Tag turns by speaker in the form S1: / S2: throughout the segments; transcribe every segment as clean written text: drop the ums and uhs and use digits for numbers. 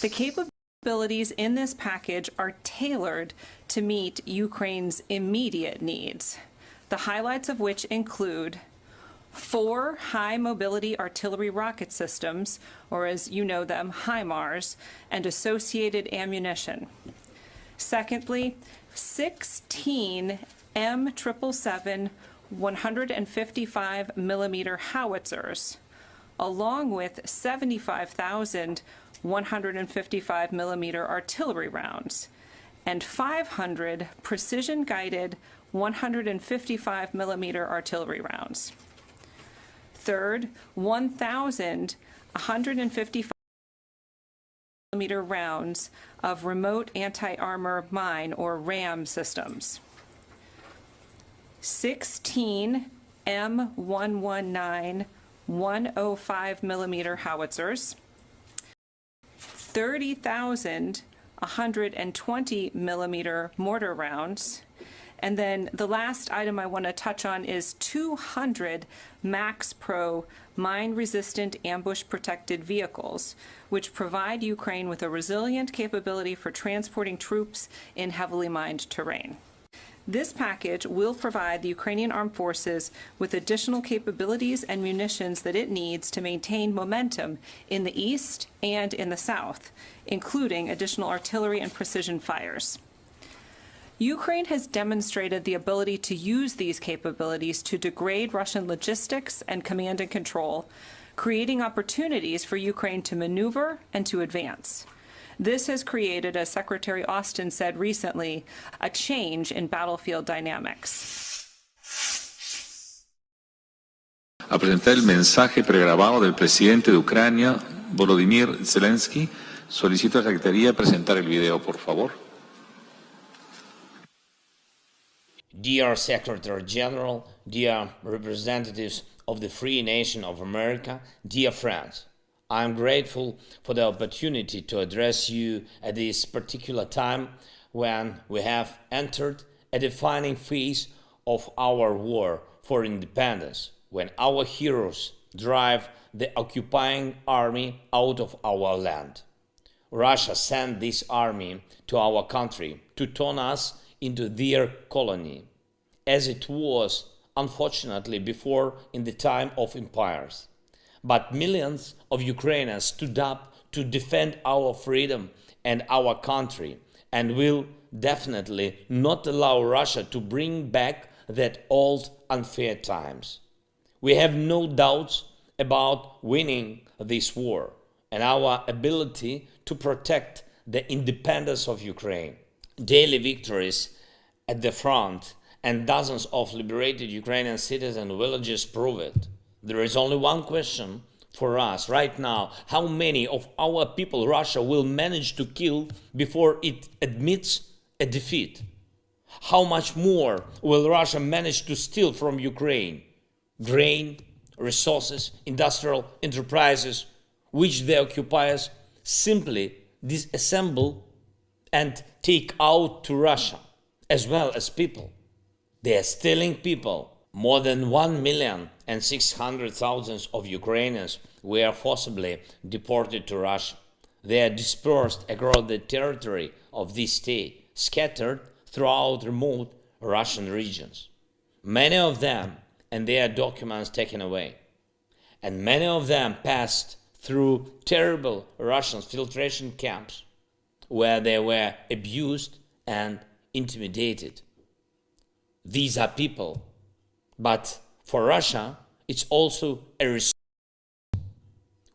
S1: The capabilities in this package are tailored to meet Ukraine's immediate needs, the highlights of which include 4 high-mobility artillery rocket systems, or as you know them, HIMARS, and associated ammunition. Secondly, 16 M777 155mm howitzers, along with 75,000 155mm artillery rounds, and 500 precision-guided 155mm artillery rounds. Third, 1,000 155mm rounds of remote anti-armor mine, or RAM, systems. 16 M119 105mm howitzers, 30,000 120mm mortar rounds, and then the last item I want to touch on is 200 Max Pro mine-resistant ambush-protected vehicles, which provide Ukraine with a resilient capability for transporting troops in heavily mined terrain. This package will provide the Ukrainian Armed Forces with additional capabilities and munitions that it needs to maintain momentum in the east and in the south, including additional artillery and precision fires. Ukraine has demonstrated the ability to use these capabilities to degrade Russian logistics and command and control, creating opportunities for Ukraine to maneuver and to advance. This has created, as Secretary Austin said recently, a change in battlefield dynamics.
S2: A presentar el mensaje pregrabado del presidente de Ucrania, Volodymyr Zelensky. Solicito a la Secretaría presentar el video, por favor.
S3: Dear Secretary General, dear representatives of the free nation of America, dear friends, I am grateful for the opportunity to address you at this particular time when we have entered a defining phase of our war for independence, when our heroes drive the occupying army out of our land. Russia sent this army to our country to turn us into their colony, as it was, unfortunately, before in the time of empires. But millions of Ukrainians stood up to defend our freedom and our country, and will definitely not allow Russia to bring back that old unfair times. We have no doubts about winning this war and our ability to protect the independence of Ukraine. Daily victories at the front and dozens of liberated Ukrainian cities and villages prove it. There is only one question for us right now: how many of our people Russia will manage to kill before it admits a defeat? How much more will Russia manage to steal from Ukraine? Grain, resources, industrial enterprises, which the occupiers simply disassemble and take out to Russia, as well as people. They are stealing people. More than 1,600,000 of Ukrainians were forcibly deported to Russia. They are dispersed across the territory of this state, scattered throughout remote Russian regions. Many of them and their documents taken away. And many of them passed through terrible Russian filtration camps, where they were abused and intimidated. These are people. But for Russia, it's also a resource.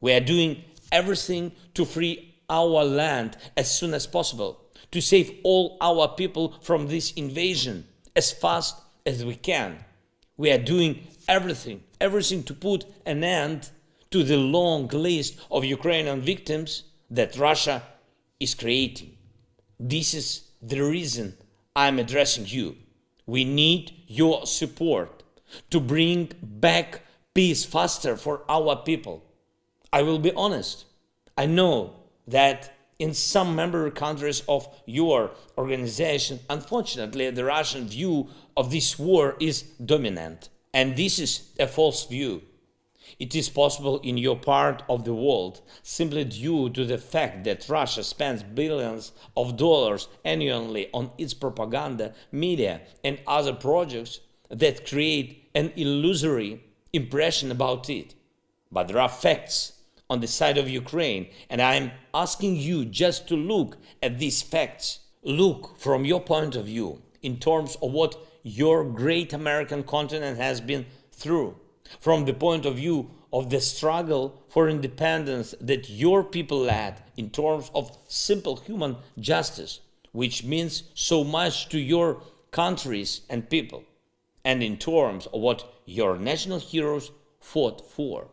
S3: We are doing everything to free our land as soon as possible, to save all our people from this invasion as fast as we can. We are doing everything to put an end to the long list of Ukrainian victims that Russia is creating. This is the reason I'm addressing you. We need your support to bring back peace faster for our people. I will be honest. I know that in some member countries of your organization, unfortunately, the Russian view of this war is dominant. And this is a false view. It is possible in your part of the world simply due to the fact that Russia spends billions of dollars annually on its propaganda, media, and other projects that create an illusory impression about it. But there are facts on the side of Ukraine, and I'm asking you just to look at these facts. Look from your point of view in terms of what your great American continent has been through, from the point of view of the struggle for independence that your people led in terms of simple human justice, which means so much to your countries and people, and in terms of what your national heroes fought for.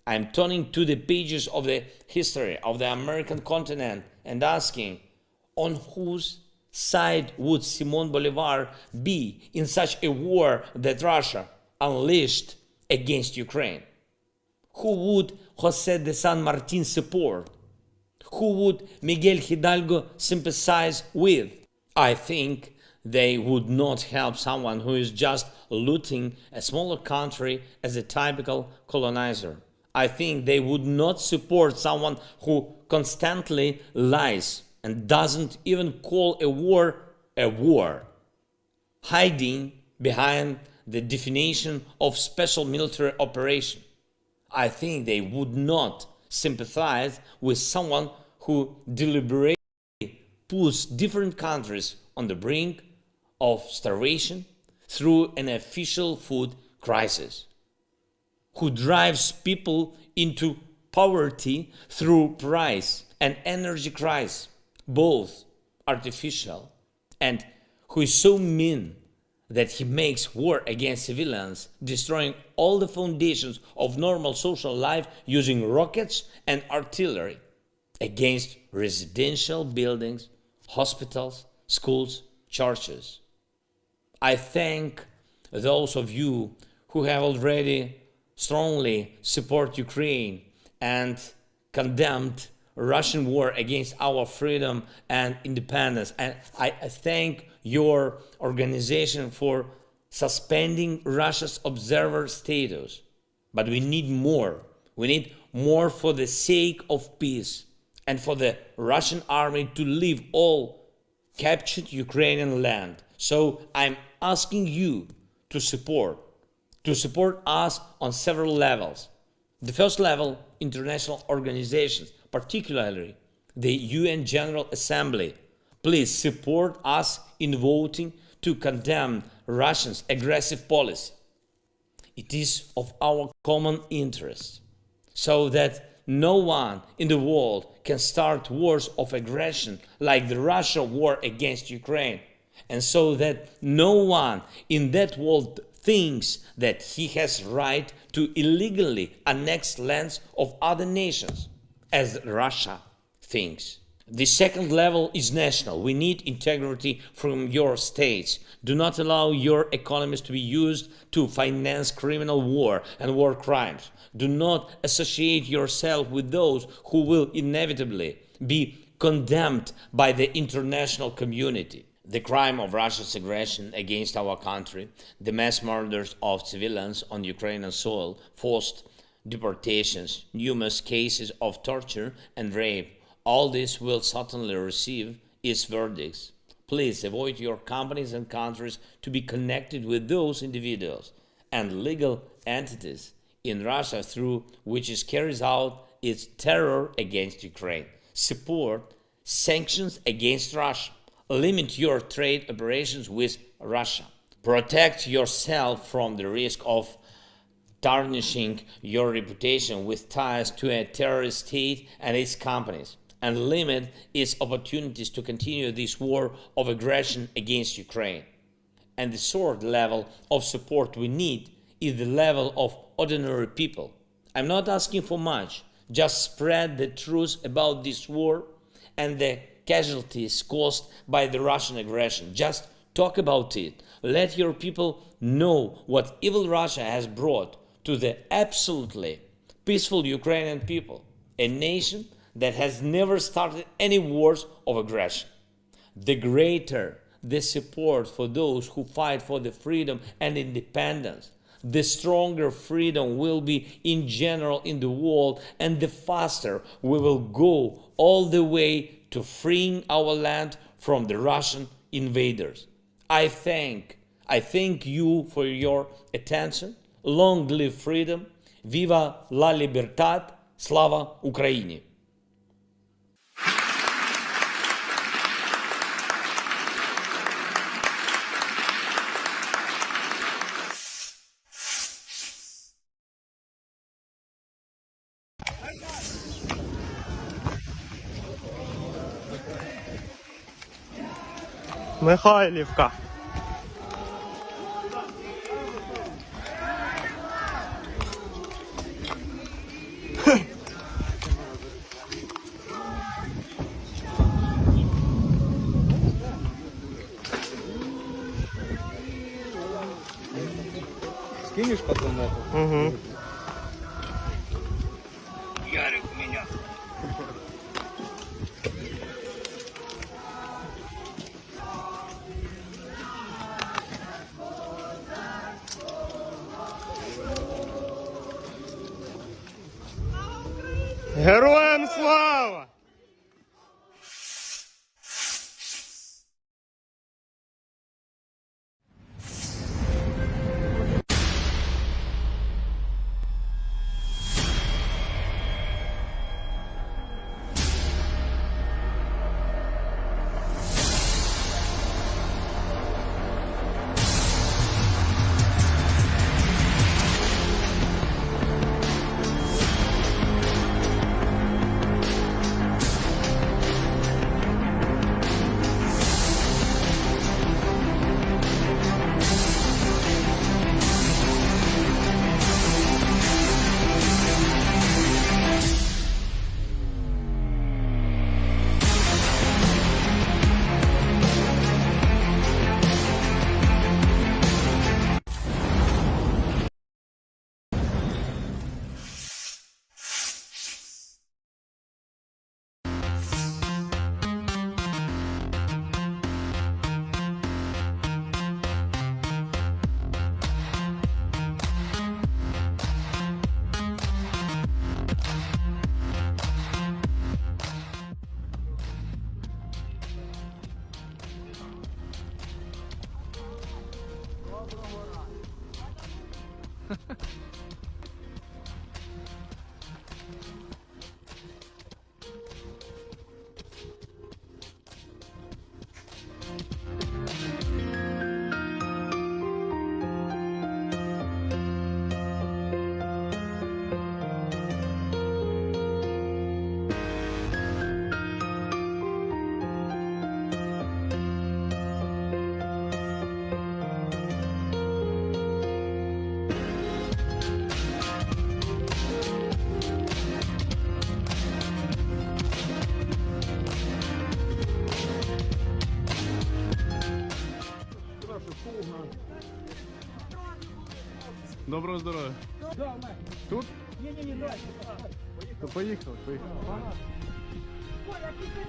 S3: I'm turning to the pages of the history of the American continent and asking, on whose side would Simon Bolivar be in such a war that Russia unleashed against Ukraine? Who would José de San Martin support? Who would Miguel Hidalgo sympathize with? I think they would not help someone who is just looting a smaller country as a typical colonizer. I think they would not support someone who constantly lies and doesn't even call a war, hiding behind the definition of special military operation. I think they would not sympathize with someone who deliberately puts different countries on the brink of starvation through an official food crisis, who drives people into poverty through price and energy crisis, both artificial, and who is so mean that he makes war against civilians, destroying all the foundations of normal social life using rockets and artillery against residential buildings, hospitals, schools, churches. I thank those of you who have already strongly support Ukraine and condemned Russian war against our freedom and independence. And I thank your organization for suspending Russia's observer status. But we need more. We need more for the sake of peace and for the Russian army to leave all captured Ukrainian land. So I'm asking you to support us on several levels. The first level, international organizations, particularly the UN General Assembly. Please support us in voting to condemn Russia's aggressive policy. It is of our common interest, so that no one in the world can start wars of aggression like the Russia war against Ukraine, and so that no one in that world thinks that he has right to illegally annex lands of other nations, as Russia thinks. The second level is national. We need integrity from your states. Do not allow your economies to be used to finance criminal war and war crimes. Do not associate yourself with those who will inevitably be condemned by the international community. The crime of Russia's aggression against our country, the mass murders of civilians on Ukrainian soil, forced deportations, numerous cases of torture and rape, all this will certainly receive its verdicts. Please avoid your companies and countries to be connected with those individuals and legal entities in Russia through which it carries out its terror against Ukraine. Support sanctions against Russia. Limit your trade operations with Russia. Protect yourself from the risk of tarnishing your reputation with ties to a terrorist state and its companies, and limit its opportunities to continue this war of aggression against Ukraine. And the third level of support we need is the level of ordinary people. I'm not asking for much. Just spread the truth about this war and the casualties caused by the Russian aggression. Just talk about it. Let your people know what evil Russia has brought to the absolutely peaceful Ukrainian people, a nation that has never started any wars of aggression. The greater the support for those who fight for the freedom and independence, the stronger freedom will be in general in the world, and the faster we will go all the way to freeing our land from the Russian invaders. I thank you for your attention. Long live freedom. Viva la libertad. Slava Ukraini.
S4: Михайлівка.
S5: Скинешь потом это?
S4: Угу.
S5: Ярик меня.
S4: Героям слава!
S5: Доброго здоров'я. Тут? Ні, давай. То поїхали.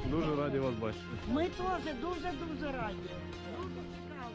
S5: Дуже раді вас бачити.
S6: Ми теж дуже раді. Дуже цікаво.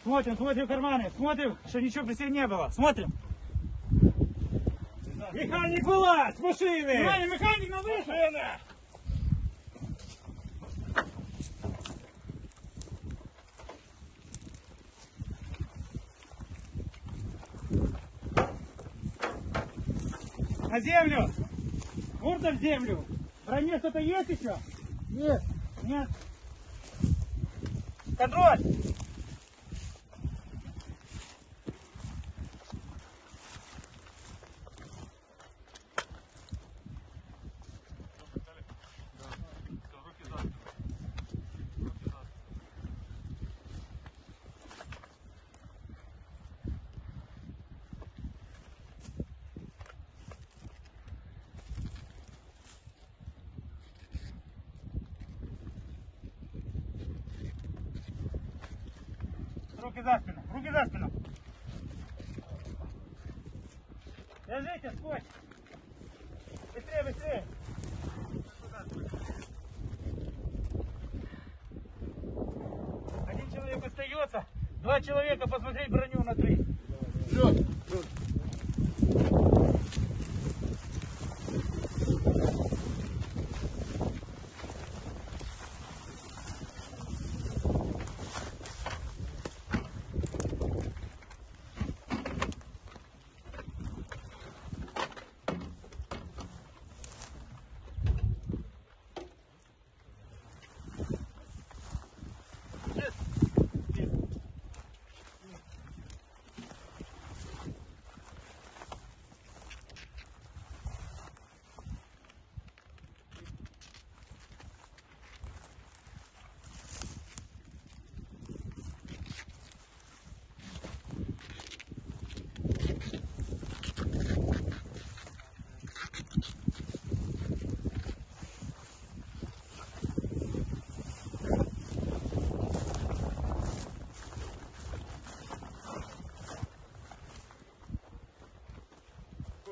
S6: Смотрим, смотрим карманы. Смотрим, что ничего при себе не было. Смотрим. Механик, вылазь с машины! Внимание, механик на выход! Машина! На землю! Бурда в землю! В броне что-то есть еще? Нет. Нет. Контроль! Руки за спину, руки за спину. Держите, скотч. Быстрее, быстрее. Один человек остается, 2 человека посмотреть броню на 3. Все.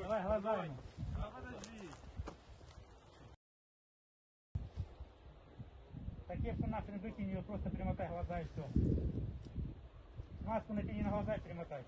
S6: Давай глаза ему. Так кепку нахрен выкинь, ее просто примотай глаза и все. Маску натяни на глаза и примотай.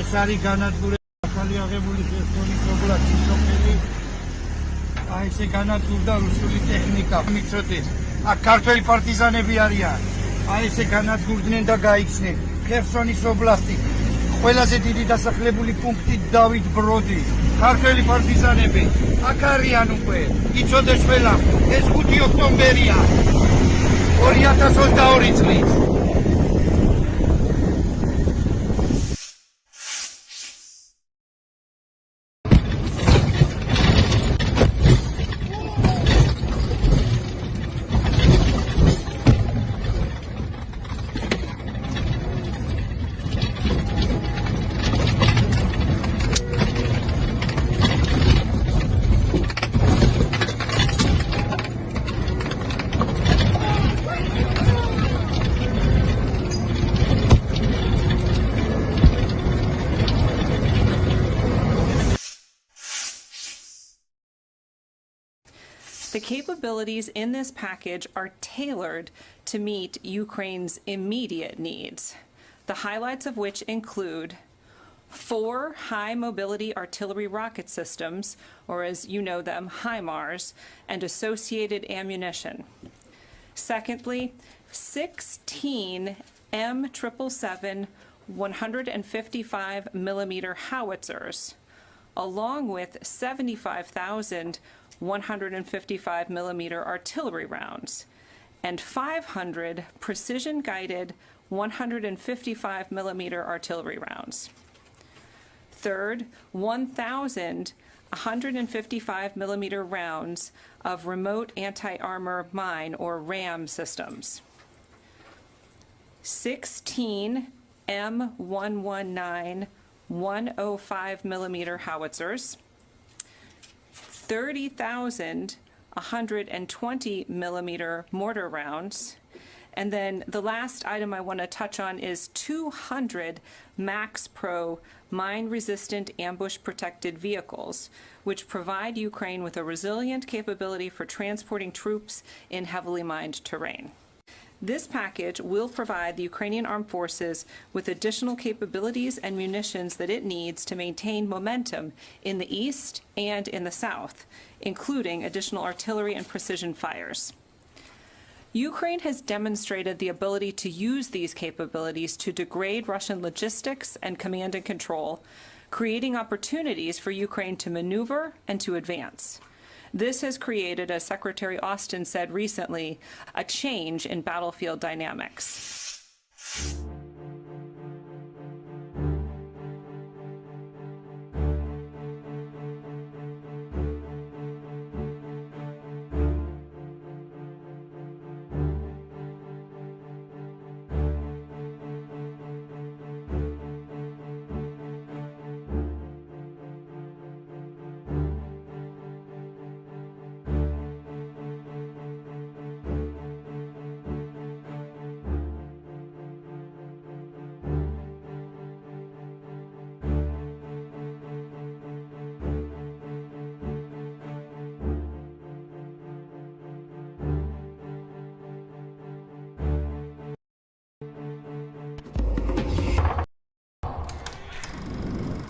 S7: ეს არის განადგურება ახალი აღებული ხერსონის ობლასტის სოფელი. აი ესე განადგურდა რუსული ტექნიკა. მიწოდეს. აქ ქართველი პარტიზანები არიან. აი ესე განადგურდნენ და გაიქცნენ. ხერსონის ობლასტი. ყველაზე დიდი დასახლებული პუნქტი დავით ბროდი. ქართველი პარტიზანები აქ არიან უკვე. იცოდეს ყველა. ეს 5 ოქტომბერია 2022 წლის.
S1: The capabilities in this package are tailored to meet Ukraine's immediate needs, the highlights of which include 4 high-mobility artillery rocket systems, or as you know them, HIMARS, and associated ammunition. Secondly, 16 M777 155 millimeter howitzers, along with 75,000 155 millimeter artillery rounds, and 500 precision-guided 155 millimeter artillery rounds. Third, 1,000 155 millimeter rounds of remote anti-armor mine or RAM systems. 16 M119 105 millimeter howitzers, 30,000 120 millimeter mortar rounds, and then the last item I want to touch on is 200 Max Pro mine-resistant ambush-protected vehicles, which provide Ukraine with a resilient capability for transporting troops in heavily mined terrain. This package will provide the Ukrainian Armed Forces with additional capabilities and munitions that it needs to maintain momentum in the east and in the south, including additional artillery and precision fires. Ukraine has demonstrated the ability to use these capabilities to degrade Russian logistics and command and control, creating opportunities for Ukraine to maneuver and to advance. This has created, as Secretary Austin said recently, a change in battlefield dynamics.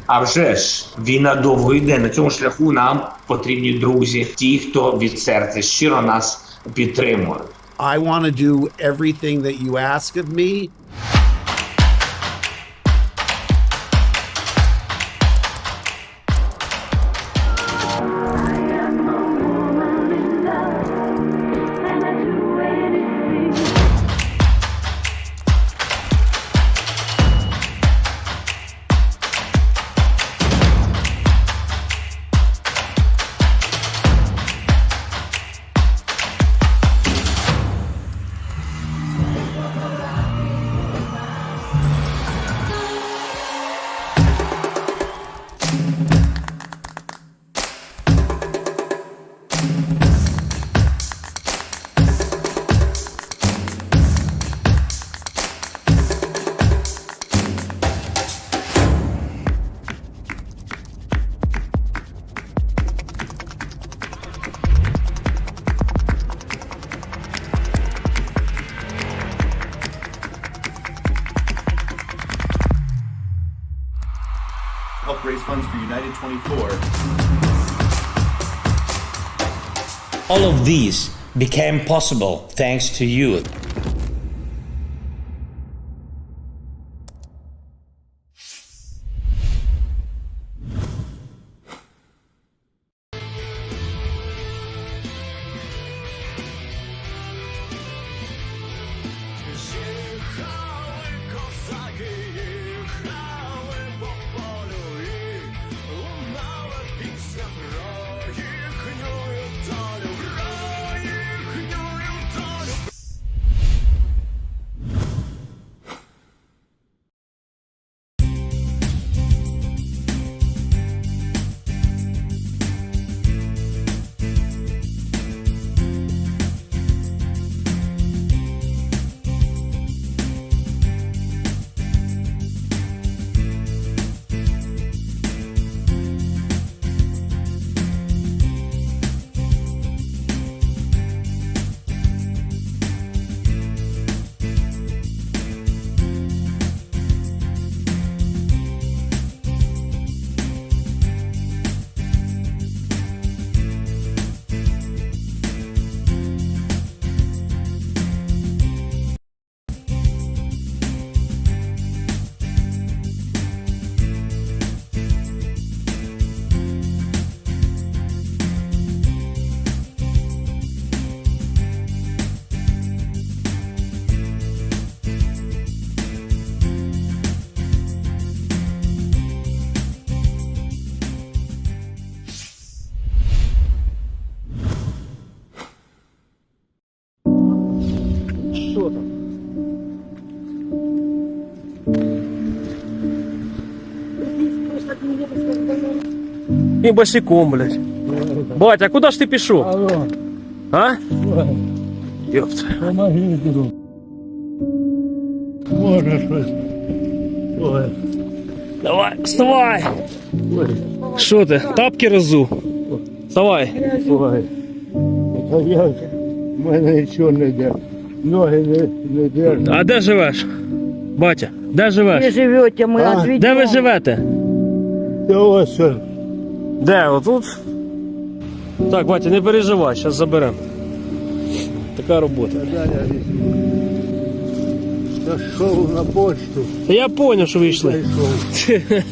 S8: А вже ж, війна довго йде. На цьому шляху нам потрібні друзі, ті, хто від серця щиро нас підтримує.
S9: I want to do everything that you ask of me.
S10: Help raise funds for United 24.
S3: All of these became possible thanks to you.
S11: І босиком, блядь. Батя, а куди ж ти пішов? А? Ёпта.
S7: Помоги, друг. Може щось. Ой.
S11: Давай, вставай. Що ти, тапки розу? Вставай.
S7: Ой. Та я, в мене нічого не держить. Ноги не держать.
S11: А де живеш? Батя, де живеш?
S12: живете, мы отведем.
S11: Де ви живете?
S7: Та ось он.
S11: Де? Отут? Так, батя, не переживай, зараз заберемо. Така робота.
S7: Зайшов на почту.
S11: Та я зрозумів, що ви йшли.
S7: Зайшов.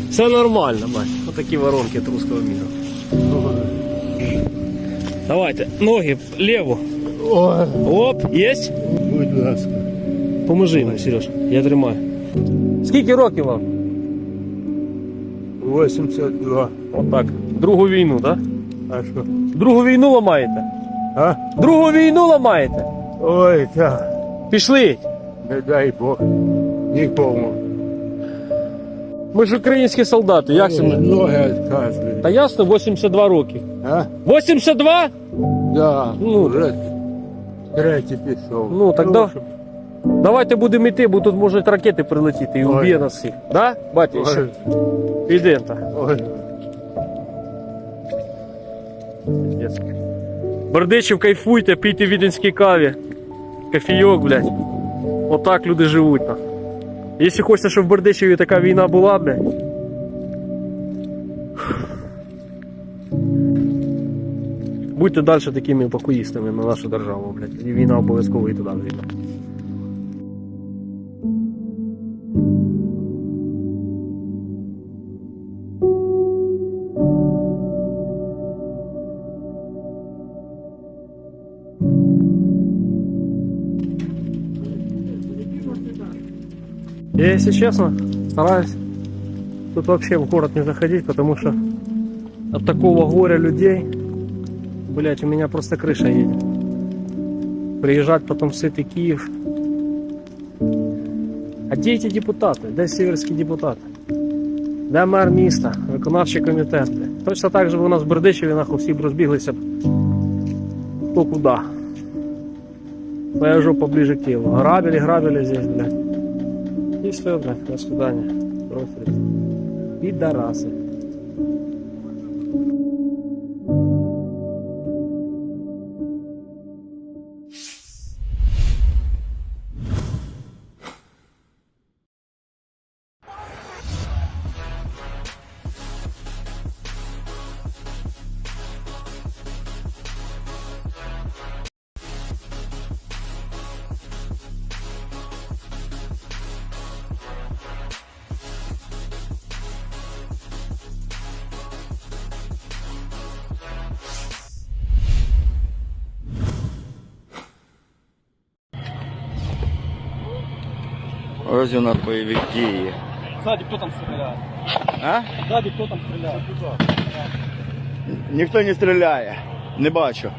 S11: Все нормально, бать. Отакі воронки от русского мира. Давайте, ноги лево.
S7: Ой,
S11: Оп, єсть?
S7: будь ласка.
S11: Поможи йому, Сереж, я тримаю. Скільки років вам?
S7: 82.
S11: Отак. Другу війну, так?
S7: А що?
S11: Другу війну ламаєте?
S7: А?
S11: Другу війну ламаєте?
S7: Ой, так.
S11: Пішли.
S7: Не дай Бог. Нікому.
S11: Ми ж українські солдати, як це ми?
S7: Ноги відказують.
S11: Та ясно, 82 роки.
S7: А?
S11: 82?
S7: Да.
S11: Ну.
S7: Вже третій пішов.
S11: Ну, так да. Давайте будемо йти, бо тут можуть ракети прилетіти і вб'є нас всіх. Да, батя?
S7: Ой.
S11: Ще? Підемо так.
S7: Ой.
S11: Бердичів, кайфуйте, пійте віденські каві. Кофійок, блядь. Отак люди живуть. Якщо хочете, щоб в Бердичеві така війна була, блядь. Будьте далі такими покоїстами на нашу державу, блядь. І війна обов'язково і туди війна. Я, если честно, стараюсь тут вообще в город не заходить, потому что от такого горя людей, блять, у меня просто крыша едет. Приезжать потом в сытый Киев. А де ті депутати? Де сіверські депутати? Де мер міста? Виконавчий комітет? Точно так же у нас в Бердичеві нахуй всі б розбіглися б хто куди. Своя жопа ближе к Киеву. Грабили здесь, блядь. И все, блядь, до свидания. Бросили. Пидорасы.
S13: Ось у нас бойові дії.
S5: Сзади кто там стреляет?
S13: А?
S5: Сзади кто там стреляет?
S13: Ніхто не стріляє. Не бачу.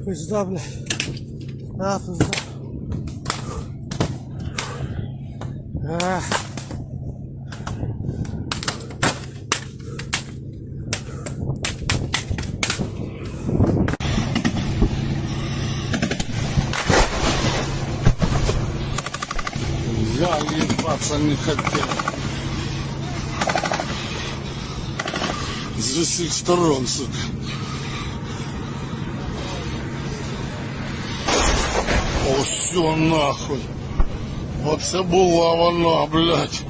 S7: Пизда, блядь. А, пизда. А. Я ебаться не хотел. С всех сторон, сука. О, все нахуй. Оце була вона, блядь.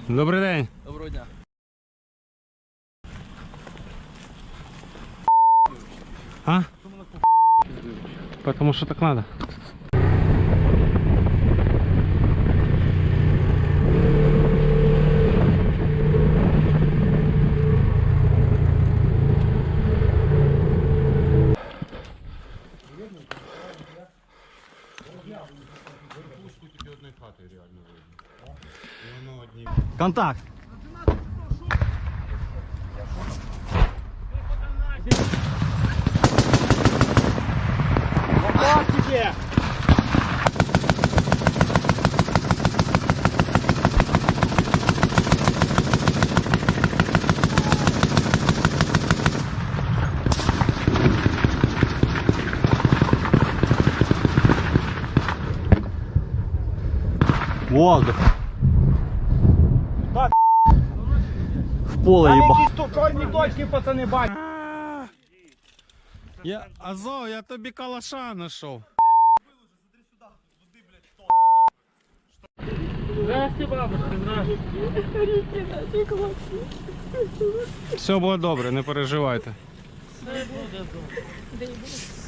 S4: Добрий день.
S5: Доброго дня.
S4: А? Потому что так надо.
S5: Контакт.
S6: Как тебе?
S5: Воздух. В поле
S6: Там
S5: їба.
S6: якісь тут чорні точки, пацани, бачать.
S4: Азов, я тобі калаша знайшов.
S11: Здрасте, бабушка, здрасте.
S4: Все буде добре, не переживайте.
S11: Все буде добре.